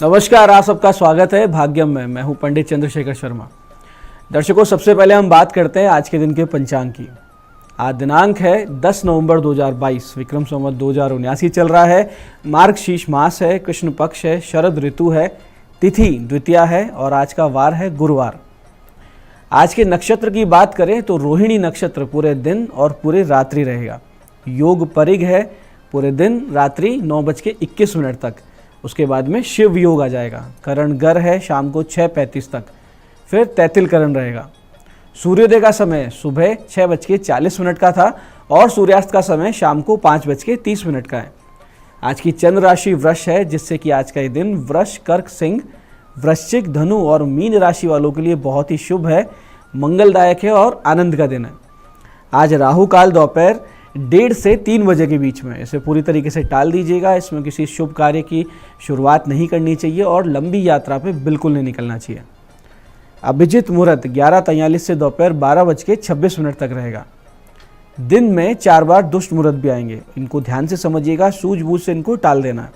नमस्कार, आप सबका स्वागत है भाग्यम में। मैं हूं पंडित चंद्रशेखर शर्मा। दर्शकों, सबसे पहले हम बात करते हैं आज के दिन के पंचांग की। आज दिनांक है 10 नवंबर 2022, विक्रम संवत 2079 चल रहा है। मार्गशीर्ष मास है, कृष्ण पक्ष है, शरद ऋतु है, तिथि द्वितीया है और आज का वार है गुरुवार। आज के नक्षत्र की बात करें तो रोहिणी नक्षत्र पूरे दिन और पूरे रात्रि रहेगा। योग परिग है पूरे दिन रात्रि 9:21 तक। उसके बाद में शिव योग आ जाएगा। करण गर है शाम को 6:35 तक, फिर तैतिल करण रहेगा। सूर्योदय का समय सुबह 6:40 का था और सूर्यास्त का समय शाम को 5:30 का है। आज की चंद्र राशि वृष है, जिससे कि आज का ये दिन वृष, कर्क, सिंह, वृश्चिक, धनु और मीन राशि वालों के लिए बहुत ही शुभ है, मंगलदायक है और आनंद का दिन है। आज राहु काल दोपहर 1:30 से 3 बजे के बीच में, इसे पूरी तरीके से टाल दीजिएगा। इसमें किसी शुभ कार्य की शुरुआत नहीं करनी चाहिए और लंबी यात्रा पे बिल्कुल नहीं निकलना चाहिए। अभिजित मुहूर्त 11:43 से दोपहर 12:26 तक रहेगा। दिन में 4 बार दुष्ट मुहूर्त भी आएंगे, इनको ध्यान से समझिएगा, सूझबूझ से इनको टाल देना है।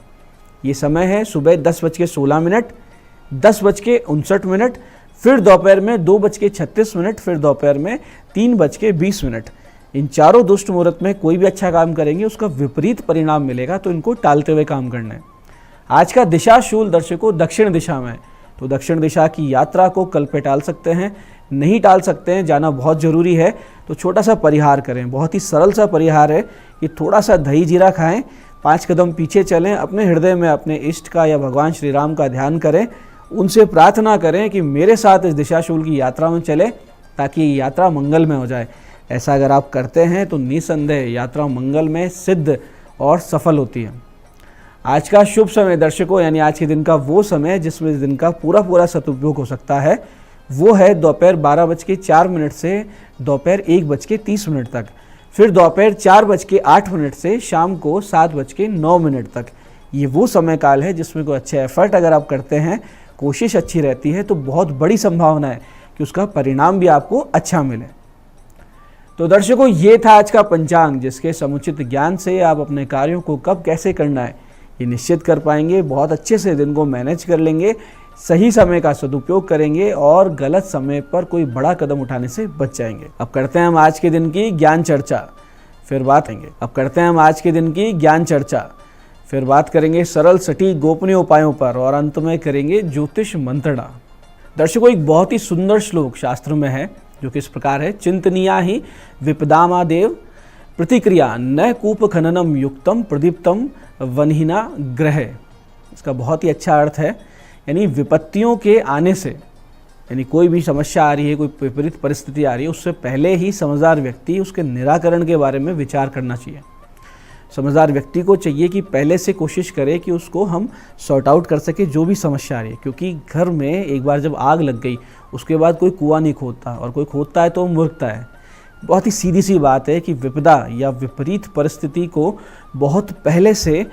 ये समय है सुबह 10:16, 10:59, फिर दोपहर में 2:36, फिर दोपहर में 3:20। इन चारों दुष्ट मुहूर्त में कोई भी अच्छा काम करेंगे उसका विपरीत परिणाम मिलेगा, तो इनको टालते हुए काम करना है। आज का दिशाशूल दर्शकों दक्षिण दिशा में, तो दक्षिण दिशा की यात्रा को कल पे टाल सकते हैं, नहीं टाल सकते हैं, जाना बहुत ज़रूरी है तो छोटा सा परिहार करें। बहुत ही सरल सा परिहार है कि थोड़ा सा दही जीरा खाएं, 5 कदम पीछे चलें, अपने हृदय में अपने इष्ट का या भगवान श्री राम का ध्यान करें, उनसे प्रार्थना करें कि मेरे साथ इस दिशाशूल की यात्रा में चले ताकि ये यात्रा मंगल में हो जाए। ऐसा अगर आप करते हैं तो निसंदेह यात्रा मंगल में सिद्ध और सफल होती है। आज का शुभ समय दर्शकों, यानी आज के दिन का वो समय जिसमें इस दिन का पूरा सदुपयोग हो सकता है, वो है दोपहर 12:04 से दोपहर 1:30 तक, फिर दोपहर 4:08 से शाम को 7:09 तक। ये वो समय काल है जिसमें कोई अच्छे एफर्ट अगर आप करते हैं, कोशिश अच्छी रहती है तो बहुत बड़ी संभावना है कि उसका परिणाम भी आपको अच्छा मिले। तो दर्शकों, ये था आज का पंचांग, जिसके समुचित ज्ञान से आप अपने कार्यों को कब कैसे करना है ये निश्चित कर पाएंगे। बहुत अच्छे से दिन को मैनेज कर लेंगे, सही समय का सदुपयोग करेंगे और गलत समय पर कोई बड़ा कदम उठाने से बच जाएंगे। अब करते हैं हम आज के दिन की ज्ञान चर्चा, फिर बात करेंगे सरल सटीक गोपनीय उपायों पर और अंत में करेंगे ज्योतिष मंत्रणा। दर्शकों, एक बहुत ही सुंदर श्लोक शास्त्र में है जो कि इस प्रकार है, चिंतनीया ही विपदामादेव प्रतिक्रिया न कूप खननम युक्तम प्रदीप्तम वनहीना ग्रह। इसका बहुत ही अच्छा अर्थ है, यानी विपत्तियों के आने से, यानी कोई भी समस्या आ रही है, कोई विपरीत परिस्थिति आ रही है, उससे पहले ही समझदार व्यक्ति उसके निराकरण के बारे में विचार करना चाहिए। समझदार व्यक्ति को चाहिए कि पहले से कोशिश करे कि उसको हम सॉर्ट आउट कर सके जो भी समस्या आ रही है, क्योंकि घर में एक बार जब आग लग गई उसके बाद कोई कुआं नहीं खोदता, और कोई खोदता है तो मूर्खता है। बहुत ही सीधी सी बात है कि विपदा या विपरीत परिस्थिति को बहुत पहले से,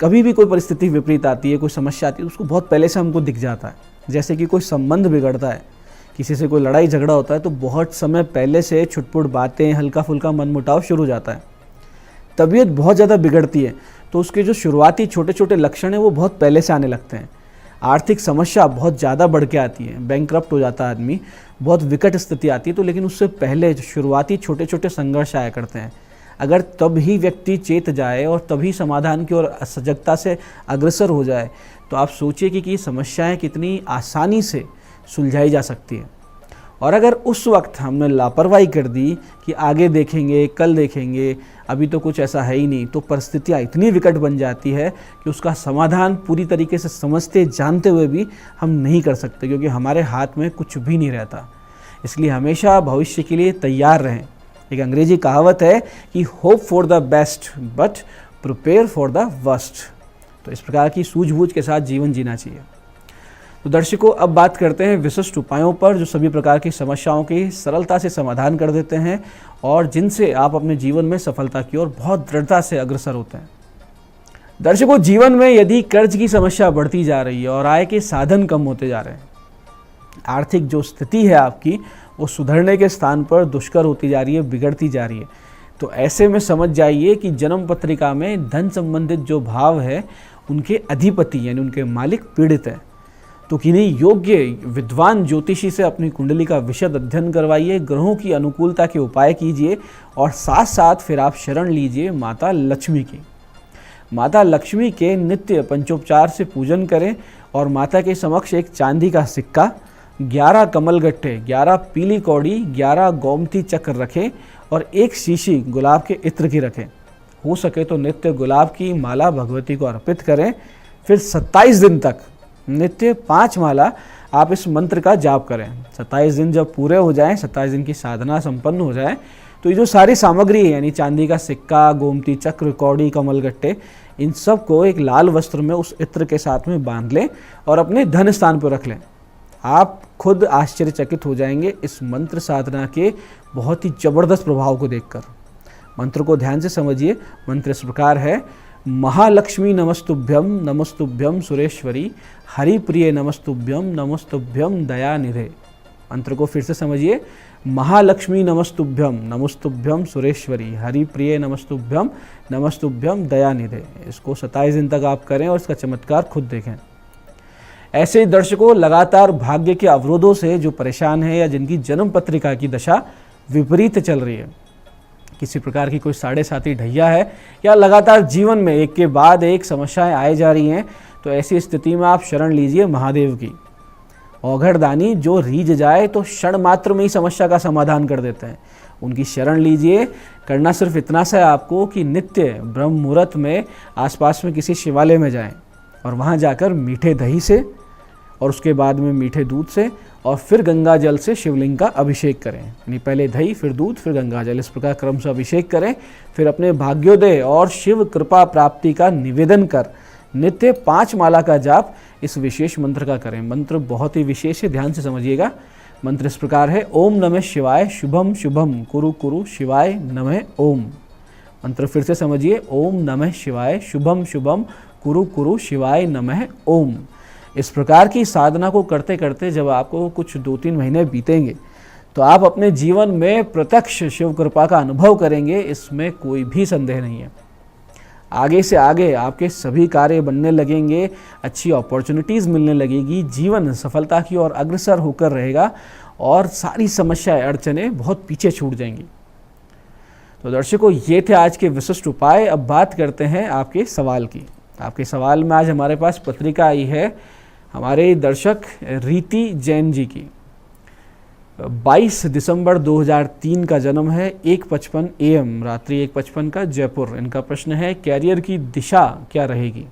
कभी भी कोई परिस्थिति विपरीत आती है, कोई समस्या आती है, उसको बहुत पहले से हमको दिख जाता है। जैसे कि कोई संबंध बिगड़ता है, किसी से कोई लड़ाई झगड़ा होता है तो बहुत समय पहले से छुटपुट बातें, हल्का फुल्का मनमुटाव शुरू हो जाता है। तबीयत बहुत ज़्यादा बिगड़ती है तो उसके जो शुरुआती छोटे छोटे लक्षण हैं वो बहुत पहले से आने लगते हैं। आर्थिक समस्या बहुत ज़्यादा बढ़ के आती है, बैंकक्रप्ट हो जाता है आदमी, बहुत विकट स्थिति आती है, तो लेकिन उससे पहले जो शुरुआती छोटे छोटे संघर्ष आया करते हैं, अगर तब ही व्यक्ति चेत जाए और तभी समाधान की ओर सजगता से अग्रसर हो जाए तो आप सोचिए कि ये समस्याएं कितनी आसानी से सुलझाई जा सकती है। और अगर उस वक्त हमने लापरवाही कर दी कि आगे देखेंगे, कल देखेंगे, अभी तो कुछ ऐसा है ही नहीं, तो परिस्थितियाँ इतनी विकट बन जाती है कि उसका समाधान पूरी तरीके से समझते जानते हुए भी हम नहीं कर सकते, क्योंकि हमारे हाथ में कुछ भी नहीं रहता। इसलिए हमेशा भविष्य के लिए तैयार रहें। एक अंग्रेजी कहावत है कि hope for the best but prepare for the worst. तो इस प्रकार की सूझबूझ के साथ जीवन जीना चाहिए। तो दर्शकों, अब बात करते हैं विशिष्ट उपायों पर जो सभी प्रकार की समस्याओं की सरलता से समाधान कर देते हैं और जिनसे आप अपने जीवन में सफलता की ओर बहुत दृढ़ता से अग्रसर होते हैं। दर्शकों, जीवन में यदि कर्ज की समस्या बढ़ती जा रही है और आय के साधन कम होते जा रहे हैं, आर्थिक जो स्थिति है आपकी वो सुधरने के स्थान पर दुष्कर होती जा रही है, बिगड़ती जा रही है, तो ऐसे में समझ जाइए कि जन्म पत्रिका में धन संबंधित जो भाव है उनके अधिपति यानी उनके मालिक पीड़ित हैं। तो किन्हीं योग्य विद्वान ज्योतिषी से अपनी कुंडली का विशद अध्ययन करवाइए, ग्रहों की अनुकूलता के उपाय कीजिए और साथ साथ फिर आप शरण लीजिए माता लक्ष्मी की। माता लक्ष्मी के नित्य पंचोपचार से पूजन करें और माता के समक्ष एक चांदी का सिक्का, 11 कमलगट्टे, 11 पीली कौड़ी, 11 गोमती चक्र रखें और एक शीशी गुलाब के इत्र की रखें। हो सके तो नित्य गुलाब की माला भगवती को अर्पित करें। फिर 27 दिन तक नित्य 5 माला आप इस मंत्र का जाप करें। 27 दिन जब पूरे हो जाएं, 27 दिन की साधना संपन्न हो जाए, तो ये जो सारी सामग्री है यानी चांदी का सिक्का, गोमती चक्र, कौड़ी, कमलगट्टे, इन सब को एक लाल वस्त्र में उस इत्र के साथ में बांध लें और अपने धन स्थान पर रख लें। आप खुद आश्चर्यचकित हो जाएंगे इस मंत्र साधना के बहुत ही जबरदस्त प्रभाव को देखकर। मंत्र को ध्यान से समझिए। मंत्र इस प्रकार है, महालक्ष्मी नमस्तुभ्यम सुरेश्वरी, हरिप्रिय नमस्तुभ्यम दयानिधे। मंत्र को फिर से समझिए, महालक्ष्मी नमस्तुभ्यम सुरेश्वरी, हरिप्रिय नमस्तुभ्यम दयानिधे। इसको 27 दिन तक आप करें और इसका चमत्कार खुद देखें। ऐसे ही दर्शकों, लगातार भाग्य के अवरोधों से जो परेशान है या जिनकी जन्म पत्रिका की दशा विपरीत चल रही है, किसी प्रकार की कोई 7.5 ढैया है या लगातार जीवन में एक के बाद एक समस्याएं आए जा रही हैं, तो ऐसी स्थिति में आप शरण लीजिए महादेव की। औघड़दानी जो रीझ जाए तो क्षण मात्र में ही समस्या का समाधान कर देते हैं। उनकी शरण लीजिए। करना सिर्फ इतना सा है आपको कि नित्य ब्रह्म मुहूर्त में आसपास में किसी शिवालय में जाएं और वहाँ जाकर मीठे दही से और उसके बाद में मीठे दूध से और फिर गंगा जल से शिवलिंग का अभिषेक करें। यानी पहले दही, फिर दूध, फिर गंगा जल, इस प्रकार क्रम से अभिषेक करें। फिर अपने भाग्योदय और शिव कृपा प्राप्ति का निवेदन कर नित्य 5 माला का जाप इस विशेष मंत्र का करें। मंत्र बहुत ही विशेष है, ध्यान से समझिएगा। मंत्र इस प्रकार है, ओम नमः शिवाय शुभम शुभम कुरु कुरु शिवाय नमः ओम। मंत्र फिर से समझिए, ओम नमः शिवाय शुभम शुभम कुरु कुरु शिवाय नमः ओम। इस प्रकार की साधना को करते करते जब आपको कुछ 2-3 महीने बीतेंगे तो आप अपने जीवन में प्रत्यक्ष शिव कृपा का अनुभव करेंगे, इसमें कोई भी संदेह नहीं है। आगे से आगे आपके सभी कार्य बनने लगेंगे, अच्छी अपॉर्चुनिटीज़ मिलने लगेगी, जीवन सफलता की ओर अग्रसर होकर रहेगा और सारी समस्याएं, अड़चने बहुत पीछे छूट जाएंगी। तो दर्शकों, ये थे आज के विशिष्ट उपाय। अब बात करते हैं आपके सवाल की। आपके सवाल में आज हमारे पास पत्रिका आई है हमारे दर्शक रीति जैन जी की। 22 दिसंबर 2003 का जन्म है, 1:55 AM, रात्रि 1:55 का, जयपुर। इनका प्रश्न है, कैरियर की दिशा क्या रहेगी।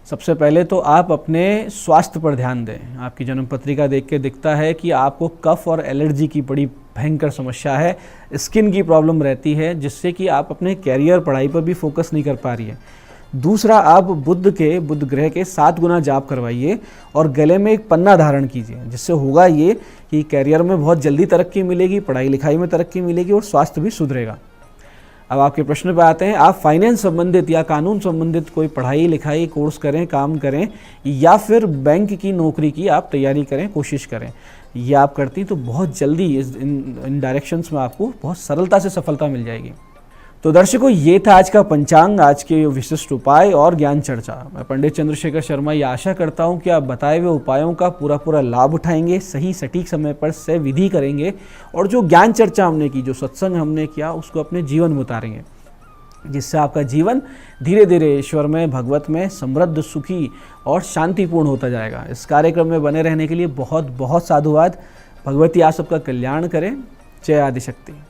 सबसे पहले तो आप अपने स्वास्थ्य पर ध्यान दें। आपकी जन्म पत्रिका देख के दिखता है कि आपको कफ और एलर्जी की बड़ी भयंकर समस्या है, स्किन की प्रॉब्लम रहती है, जिससे कि आप अपने कैरियर, पढ़ाई पर भी फोकस नहीं कर पा रही है। दूसरा, आप बुध ग्रह के 7 गुना जाप करवाइए और गले में एक पन्ना धारण कीजिए, जिससे होगा ये कि कैरियर में बहुत जल्दी तरक्की मिलेगी, पढ़ाई लिखाई में तरक्की मिलेगी और स्वास्थ्य भी सुधरेगा। अब आपके प्रश्न पर आते हैं, आप फाइनेंस संबंधित या कानून संबंधित कोई पढ़ाई लिखाई कोर्स करें, काम करें, या फिर बैंक की नौकरी की आप तैयारी करें, कोशिश करें। ये आप करती तो बहुत जल्दी इन डायरेक्शंस में आपको बहुत सरलता से सफलता मिल जाएगी। तो दर्शकों, ये था आज का पंचांग, आज के विशिष्ट उपाय और ज्ञान चर्चा। मैं पंडित चंद्रशेखर शर्मा ये आशा करता हूँ कि आप बताए हुए उपायों का पूरा लाभ उठाएंगे, सही सटीक समय पर से विधि करेंगे और जो ज्ञान चर्चा हमने की, जो सत्संग हमने किया, उसको अपने जीवन में उतारेंगे, जिससे आपका जीवन धीरे धीरे ईश्वर में, भगवत में समृद्ध, सुखी और शांतिपूर्ण होता जाएगा। इस कार्यक्रम में बने रहने के लिए बहुत बहुत साधुवाद। भगवती आप सबका कल्याण करें। जय आदिशक्ति।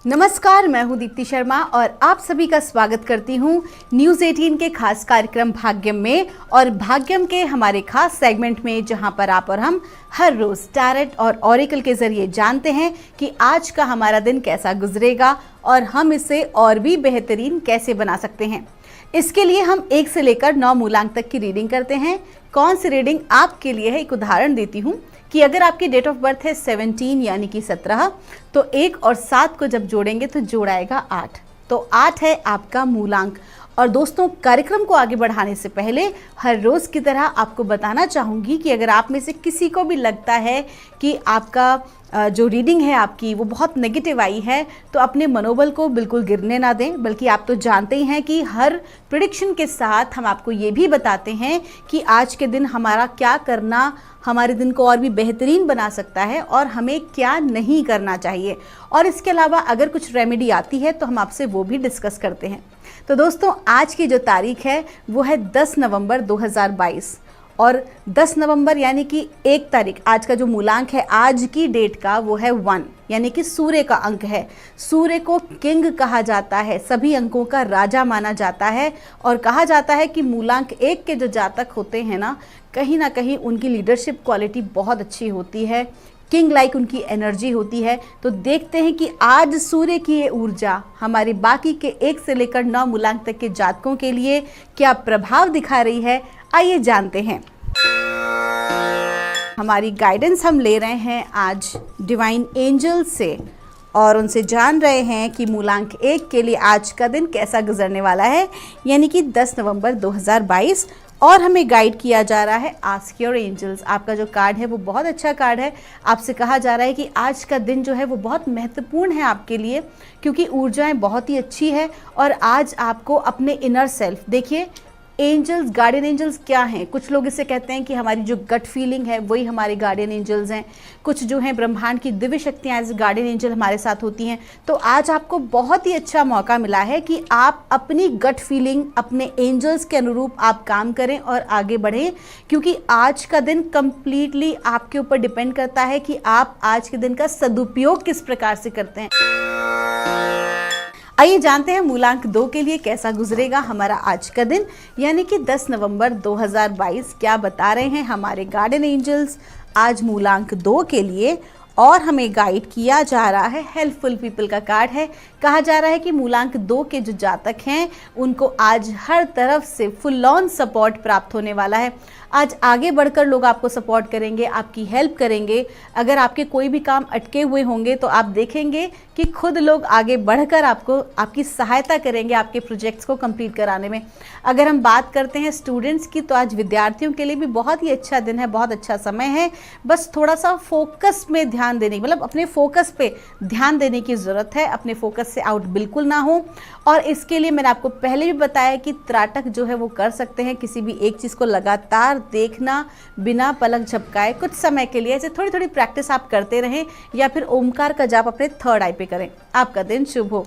नमस्कार, मैं हूं दीप्ति शर्मा और आप सभी का स्वागत करती हूं न्यूज़ 18 के खास कार्यक्रम भाग्यम में और भाग्यम के हमारे खास सेगमेंट में, जहां पर आप और हम हर रोज टैरेट और ऑरिकल के जरिए जानते हैं कि आज का हमारा दिन कैसा गुजरेगा और हम इसे और भी बेहतरीन कैसे बना सकते हैं। इसके लिए हम 1 से लेकर 9 मूलांक तक की रीडिंग करते हैं। कौन सी रीडिंग आपके लिए है, एक उदाहरण देती हूँ कि अगर आपकी डेट ऑफ बर्थ है 17 यानी कि 17, तो 1 और 7 को जब जोड़ेंगे तो जोड़ाएगा 8, तो 8 है आपका मूलांक। और दोस्तों, कार्यक्रम को आगे बढ़ाने से पहले हर रोज़ की तरह आपको बताना चाहूँगी कि अगर आप में से किसी को भी लगता है कि आपका जो रीडिंग है आपकी वो बहुत नेगेटिव आई है, तो अपने मनोबल को बिल्कुल गिरने ना दें। बल्कि आप तो जानते ही हैं कि हर प्रेडिक्शन के साथ हम आपको ये भी बताते हैं कि आज के दिन हमारा क्या करना हमारे दिन को और भी बेहतरीन बना सकता है और हमें क्या नहीं करना चाहिए। और इसके अलावा अगर कुछ रेमेडी आती है तो हम आपसे वो भी डिस्कस करते हैं। तो दोस्तों, आज की जो तारीख है वो है 10 नवंबर 2022 और 10 नवंबर यानी कि 1 तारीख, आज का जो मूलांक है आज की डेट का वो है 1, यानी कि सूर्य का अंक है। सूर्य को किंग कहा जाता है, सभी अंकों का राजा माना जाता है और कहा जाता है कि मूलांक 1 के जो जातक होते हैं ना कहीं उनकी लीडरशिप क्वालिटी बहुत अच्छी होती है, किंग लाइक उनकी एनर्जी होती है। तो देखते हैं कि आज सूर्य की ये ऊर्जा हमारे बाकी के 1 से लेकर 9 मूलांक तक के जातकों के लिए क्या प्रभाव दिखा रही है। आइए जानते हैं। हमारी गाइडेंस हम ले रहे हैं आज डिवाइन एंजल से और उनसे जान रहे हैं कि मूलांक 1 के लिए आज का दिन कैसा गुजरने वाला है, यानी कि 10 नवंबर 2022। और हमें गाइड किया जा रहा है आस्क योर एंजल्स। आपका जो कार्ड है वो बहुत अच्छा कार्ड है। आपसे कहा जा रहा है कि आज का दिन जो है वो बहुत महत्वपूर्ण है आपके लिए, क्योंकि ऊर्जाएं बहुत ही अच्छी है और आज आपको अपने इनर सेल्फ, देखिए एंजल्स, गार्डियन एंजल्स क्या हैं? कुछ लोग इसे कहते हैं कि हमारी जो गट फीलिंग है वही हमारे गार्डियन एंजल्स हैं। कुछ जो हैं ब्रह्मांड की दिव्य शक्तियाँ एज गार्डियन एंजल हमारे साथ होती हैं। तो आज आपको बहुत ही अच्छा मौका मिला है कि आप अपनी गट फीलिंग, अपने एंजल्स के अनुरूप आप काम करें और आगे बढ़ें, क्योंकि आज का दिन कंप्लीटली आपके ऊपर डिपेंड करता है कि आप आज के दिन का सदुपयोग किस प्रकार से करते हैं। आइए जानते हैं मूलांक 2 के लिए कैसा गुजरेगा हमारा आज का दिन, यानी कि 10 नवंबर 2022 क्या बता रहे हैं हमारे गार्डियन एंजल्स आज मूलांक 2 के लिए। और हमें गाइड किया जा रहा है हेल्पफुल पीपल का कार्ड है। कहा जा रहा है कि मूलांक 2 के जो जातक हैं उनको आज हर तरफ से फुल ऑन सपोर्ट प्राप्त होने वाला है। आज आगे बढ़कर लोग आपको सपोर्ट करेंगे, आपकी हेल्प करेंगे। अगर आपके कोई भी काम अटके हुए होंगे तो आप देखेंगे कि खुद लोग आगे बढ़कर आपको आपकी सहायता करेंगे आपके प्रोजेक्ट्स को कंप्लीट कराने में। अगर हम बात करते हैं स्टूडेंट्स की, तो आज विद्यार्थियों के लिए भी बहुत ही अच्छा दिन है, बहुत अच्छा समय है। बस थोड़ा सा फोकस में ध्यान देने, मतलब अपने फोकस पे ध्यान देने की ज़रूरत है, अपने फोकस से आउट बिल्कुल ना हो। और इसके लिए मैंने आपको पहले भी बताया कि त्राटक जो है वो कर सकते हैं, किसी भी एक चीज़ को लगातार देखना बिना पलक झपकाए कुछ समय के लिए, ऐसे थोड़ी थोड़ी प्रैक्टिस आप करते रहें, या फिर ओमकार का जाप अपने 3rd आई पे करें। आपका दिन शुभ हो।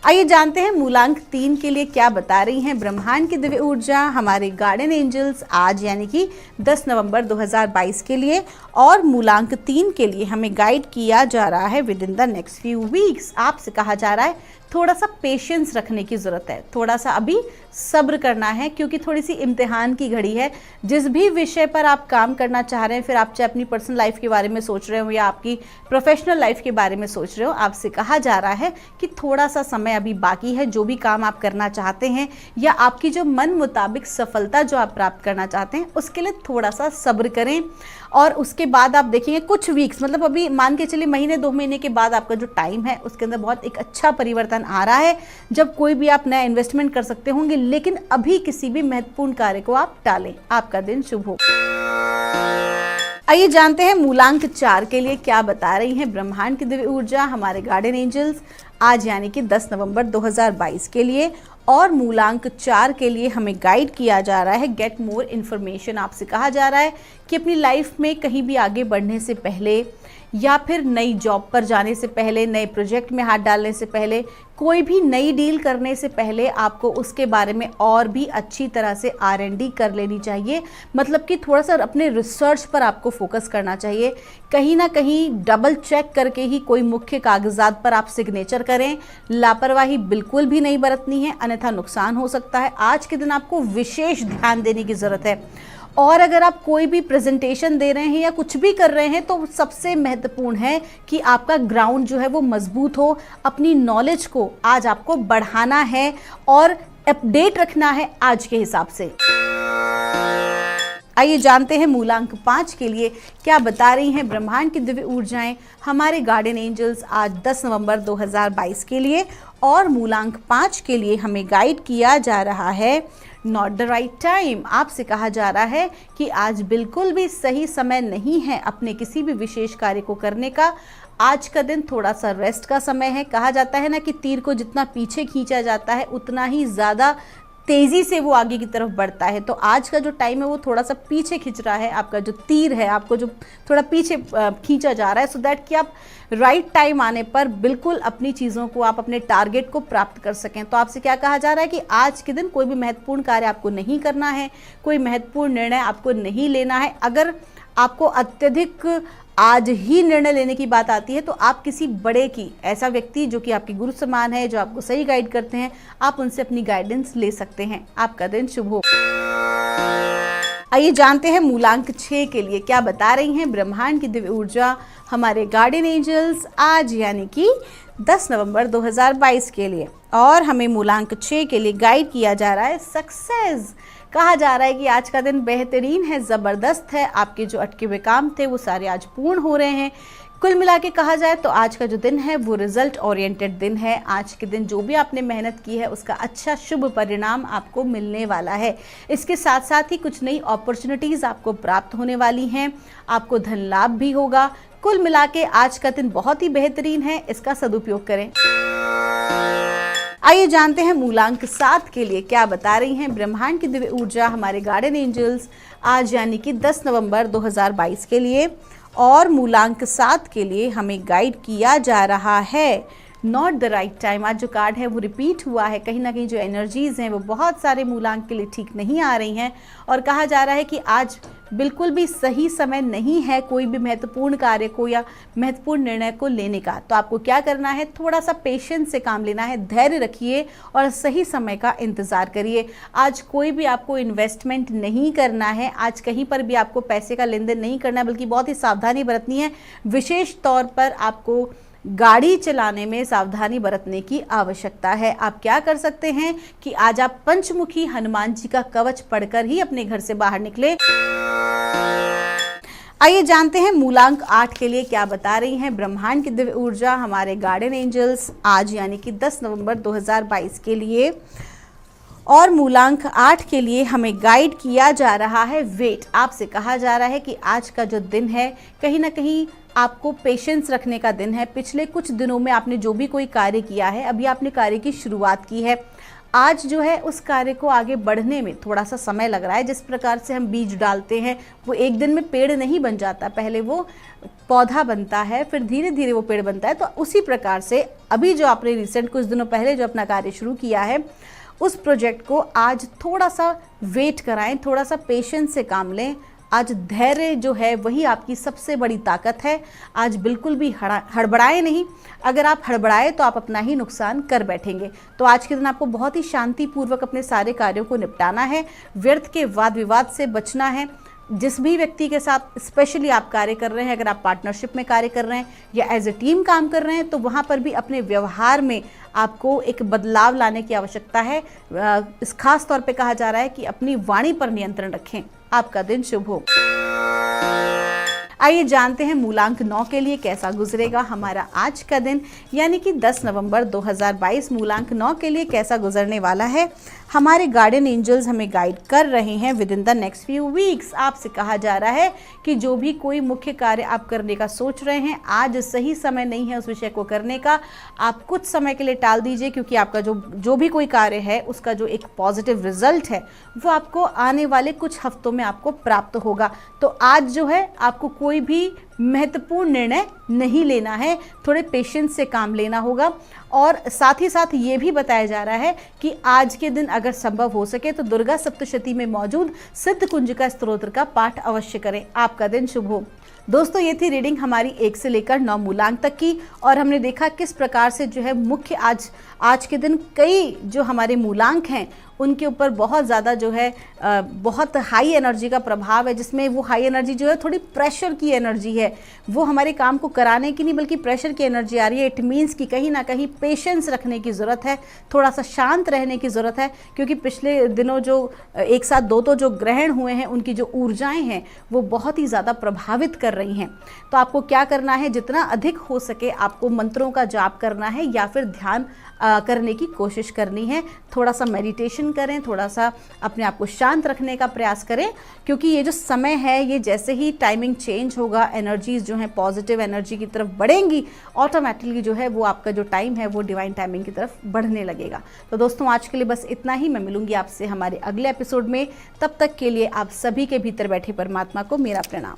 आइए जानते हैं मूलांक 3 के लिए क्या बता रही हैं ब्रह्मांड की दिव्य ऊर्जा हमारे गार्डियन एंजल्स आज, यानी कि 10 नवंबर 2022 के लिए। और मूलांक 3 के लिए हमें गाइड किया जा रहा है with in the next few weeks. आपसे कहा जा रहा है थोड़ा सा पेशेंस रखने की ज़रूरत है, थोड़ा सा अभी सब्र करना है, क्योंकि थोड़ी सी इम्तिहान की घड़ी है। जिस भी विषय पर आप काम करना चाह रहे हैं, फिर आप चाहे अपनी पर्सनल लाइफ के बारे में सोच रहे हो या आपकी प्रोफेशनल लाइफ के बारे में सोच रहे हो, आपसे कहा जा रहा है कि थोड़ा सा समय अभी बाकी है। जो भी काम आप करना चाहते हैं या आपकी जो मन मुताबिक सफलता जो आप प्राप्त करना चाहते हैं, उसके लिए थोड़ा सा सब्र करें। और उसके बाद आप देखेंगे कुछ वीक्स, मतलब अभी मान के चलिए महीने 2 महीने के बाद आपका जो टाइम है उसके अंदर बहुत एक अच्छा परिवर्तन आ रहा है, जब कोई भी आप नया इन्वेस्टमेंट कर सकते होंगे। लेकिन अभी किसी भी महत्वपूर्ण कार्य को आप टालें। आपका दिन शुभ हो। आइए जानते हैं मूलांक 4 के लिए क्या बता रही हैं ब्रह्मांड की दिव्य ऊर्जा हमारे गार्डियन एंजल्स आज, यानी कि 10 नवंबर 2022 के लिए। और मूलांक 4 के लिए हमें गाइड किया जा रहा है गेट मोर इन्फॉर्मेशन। आपसे कहा जा रहा है कि अपनी लाइफ में कहीं भी आगे बढ़ने से पहले या फिर नई जॉब पर जाने से पहले, नए प्रोजेक्ट में हाथ डालने से पहले, कोई भी नई डील करने से पहले आपको उसके बारे में और भी अच्छी तरह से R&D कर लेनी चाहिए। मतलब कि थोड़ा सा अपने रिसर्च पर आपको फोकस करना चाहिए। कहीं ना कहीं डबल चेक करके ही कोई मुख्य कागजात पर आप सिग्नेचर करें। लापरवाही बिल्कुल भी नहीं बरतनी है, अन्यथा नुकसान हो सकता है। आज के दिन आपको विशेष ध्यान देने की ज़रूरत है। और अगर आप कोई भी प्रेजेंटेशन दे रहे हैं या कुछ भी कर रहे हैं, तो सबसे महत्वपूर्ण है कि आपका ग्राउंड जो है वो मजबूत हो। अपनी नॉलेज को आज आपको बढ़ाना है और अपडेट रखना है आज के हिसाब से। आइए जानते हैं मूलांक 5 के लिए क्या बता रही हैं ब्रह्मांड की दिव्य ऊर्जाएं हमारे गार्डियन एंजल्स आज 10 नवंबर 2022 के लिए। और मूलांक 5 के लिए हमें गाइड किया जा रहा है नॉट द राइट टाइम। आपसे कहा जा रहा है कि आज बिल्कुल भी सही समय नहीं है अपने किसी भी विशेष कार्य को करने का। आज का दिन थोड़ा सा रेस्ट का समय है। कहा जाता है ना कि तीर को जितना पीछे खींचा जाता है उतना ही ज़्यादा तेज़ी से वो आगे की तरफ बढ़ता है। तो आज का जो टाइम है वो थोड़ा सा पीछे खींच रहा है, आपका जो तीर है आपको जो थोड़ा पीछे खींचा जा रहा है, सो दैट कि आप राइट टाइम आने पर बिल्कुल अपनी चीज़ों को, आप अपने टारगेट को प्राप्त कर सकें। तो आपसे क्या कहा जा रहा है कि आज के दिन कोई भी महत्वपूर्ण कार्य आपको नहीं करना है, कोई महत्वपूर्ण निर्णय आपको नहीं लेना है। अगर आपको अत्यधिक आज ही निर्णय लेने की बात आती है तो आप किसी बड़े की, ऐसा व्यक्ति जो कि आपके गुरु समान है, जो आपको सही गाइड करते हैं, आप उनसे अपनी गाइडेंस ले सकते हैं। आपका दिन शुभ हो। आइए जानते हैं मूलांक 6 के लिए क्या बता रही हैं ब्रह्मांड की दिव्य ऊर्जा हमारे गार्डियन एंजल्स आज यानी कि 10 नवंबर 2022 के लिए। और हमें मूलांक 6 के लिए गाइड किया जा रहा है सक्सेस। कहा जा रहा है कि आज का दिन बेहतरीन है, ज़बरदस्त है। आपके जो अटके हुए काम थे वो सारे आज पूर्ण हो रहे हैं। कुल मिला के कहा जाए तो आज का जो दिन है वो रिजल्ट ओरिएंटेड दिन है। आज के दिन जो भी आपने मेहनत की है उसका अच्छा शुभ परिणाम आपको मिलने वाला है। इसके साथ साथ ही कुछ नई अपॉर्चुनिटीज़ आपको प्राप्त होने वाली हैं, आपको धन लाभ भी होगा। कुल मिला के आज का दिन बहुत ही बेहतरीन है, इसका सदुपयोग करें। आइए जानते हैं मूलांक 7 के लिए क्या बता रही हैं ब्रह्मांड की दिव्य ऊर्जा हमारे गार्डियन एंजल्स आज यानी कि 10 नवंबर 2022 के लिए। और मूलांक 7 के लिए हमें गाइड किया जा रहा है नॉट द राइट टाइम। आज जो कार्ड है वो रिपीट हुआ है। कहीं ना कहीं जो एनर्जीज़ हैं वो बहुत सारे मूलांक के लिए ठीक नहीं आ रही हैं और कहा जा रहा है कि आज बिल्कुल भी सही समय नहीं है कोई भी महत्वपूर्ण कार्य को या महत्वपूर्ण निर्णय को लेने का। तो आपको क्या करना है, थोड़ा सा पेशेंस से काम लेना है, धैर्य रखिए और सही समय का इंतज़ार करिए। आज कोई भी आपको इन्वेस्टमेंट नहीं करना है, आज कहीं पर भी आपको पैसे का लेन देन नहीं करना है, बल्कि बहुत ही सावधानी बरतनी है। विशेष तौर पर आपको गाड़ी चलाने में सावधानी बरतने की आवश्यकता है। आप क्या कर सकते हैं कि आज आप पंचमुखी हनुमान जी का कवच पढ़कर ही अपने घर से बाहर निकले। आइए जानते हैं मूलांक 8 के लिए क्या बता रही हैं ब्रह्मांड की दिव्य ऊर्जा हमारे गार्डियन एंजल्स आज यानी कि 10 नवंबर 2022 के लिए। और मूलांक 8 के लिए हमें गाइड किया जा रहा है वेट। आपसे कहा जा रहा है कि आज का जो दिन है कहीं ना कहीं आपको पेशेंस रखने का दिन है। पिछले कुछ दिनों में आपने जो भी कोई कार्य किया है, अभी आपने कार्य की शुरुआत की है, आज जो है उस कार्य को आगे बढ़ने में थोड़ा सा समय लग रहा है। जिस प्रकार से हम बीज डालते हैं वो एक दिन में पेड़ नहीं बन जाता, पहले वो पौधा बनता है, फिर धीरे धीरे वो पेड़ बनता है। तो उसी प्रकार से अभी जो आपने रिसेंट कुछ दिनों पहले जो अपना कार्य शुरू किया है उस प्रोजेक्ट को आज थोड़ा सा वेट कराएं, थोड़ा सा पेशेंस से काम लें। आज धैर्य जो है वही आपकी सबसे बड़ी ताकत है। आज बिल्कुल भी हड़बड़ाएं नहीं। अगर आप हड़बड़ाएं तो आप अपना ही नुकसान कर बैठेंगे। तो आज के दिन आपको बहुत ही शांतिपूर्वक अपने सारे कार्यों को निपटाना है। व्यर्थ के वाद विवाद से बचना है। जिस भी व्यक्ति के साथ स्पेशली आप कार्य कर रहे हैं, अगर आप पार्टनरशिप में कार्य कर रहे हैं या एज ए टीम काम कर रहे हैं, तो वहाँ पर भी अपने व्यवहार में आपको एक बदलाव लाने की आवश्यकता है। इस खास तौर पे कहा जा रहा है कि अपनी वाणी पर नियंत्रण रखें। आपका दिन शुभ हो। आइए जानते हैं मूलांक 9 के लिए कैसा गुजरेगा हमारा आज का दिन यानी कि 10 नवंबर 2022। मूलांक 9 के लिए कैसा गुजरने वाला है। हमारे गार्डियन एंजल्स हमें गाइड कर रहे हैं with in the next few weeks. आपसे कहा जा रहा है कि जो भी कोई मुख्य कार्य आप करने का सोच रहे हैं, आज सही समय नहीं है उस विषय को करने का। आप कुछ समय के लिए टाल दीजिए, क्योंकि आपका जो भी कोई कार्य है उसका जो एक पॉजिटिव रिजल्ट है वो आपको आने वाले कुछ हफ्तों में आपको प्राप्त होगा। तो आज जो है आपको कोई भी महत्वपूर्ण निर्णय नहीं लेना है, थोड़े पेशेंस से काम लेना होगा। और साथ ही साथ ये भी बताया जा रहा है कि आज के दिन अगर संभव हो सके तो दुर्गा सप्तशती में मौजूद सिद्ध कुंजिका स्तोत्र का पाठ अवश्य करें। आपका दिन शुभ हो। दोस्तों, ये थी रीडिंग हमारी 1 से लेकर 9 मूलांक तक की, और हमने देखा किस प्रकार से जो है मुख्य आज के दिन कई जो हमारे मूलांक हैं उनके ऊपर बहुत ज़्यादा जो है बहुत हाई एनर्जी का प्रभाव है, जिसमें वो हाई एनर्जी जो है थोड़ी प्रेशर की एनर्जी है। वो हमारे काम को कराने की नहीं बल्कि प्रेशर की एनर्जी आ रही है। इट मीन्स कि कहीं ना कहीं पेशेंस रखने की ज़रूरत है, थोड़ा सा शांत रहने की ज़रूरत है, क्योंकि पिछले दिनों जो एक साथ दो जो ग्रहण हुए हैं उनकी जो ऊर्जाएँ हैं वो बहुत ही ज़्यादा प्रभावित कर रही हैं। तो आपको क्या करना है, जितना अधिक हो सके आपको मंत्रों का जाप करना है या फिर ध्यान करने की कोशिश करनी है। थोड़ा सा मेडिटेशन करें, थोड़ा सा अपने आप को शांत रखने का प्रयास करें, क्योंकि ये जो समय है ये जैसे ही टाइमिंग चेंज होगा, एनर्जीज जो हैं पॉजिटिव एनर्जी की तरफ बढ़ेंगी, ऑटोमेटिकली जो है वो आपका जो टाइम है वो डिवाइन टाइमिंग की तरफ बढ़ने लगेगा। तो दोस्तों आज के लिए बस इतना ही। मैं मिलूंगी आपसे हमारे अगले एपिसोड में। तब तक के लिए आप सभी के भीतर बैठे परमात्मा को मेरा प्रणाम।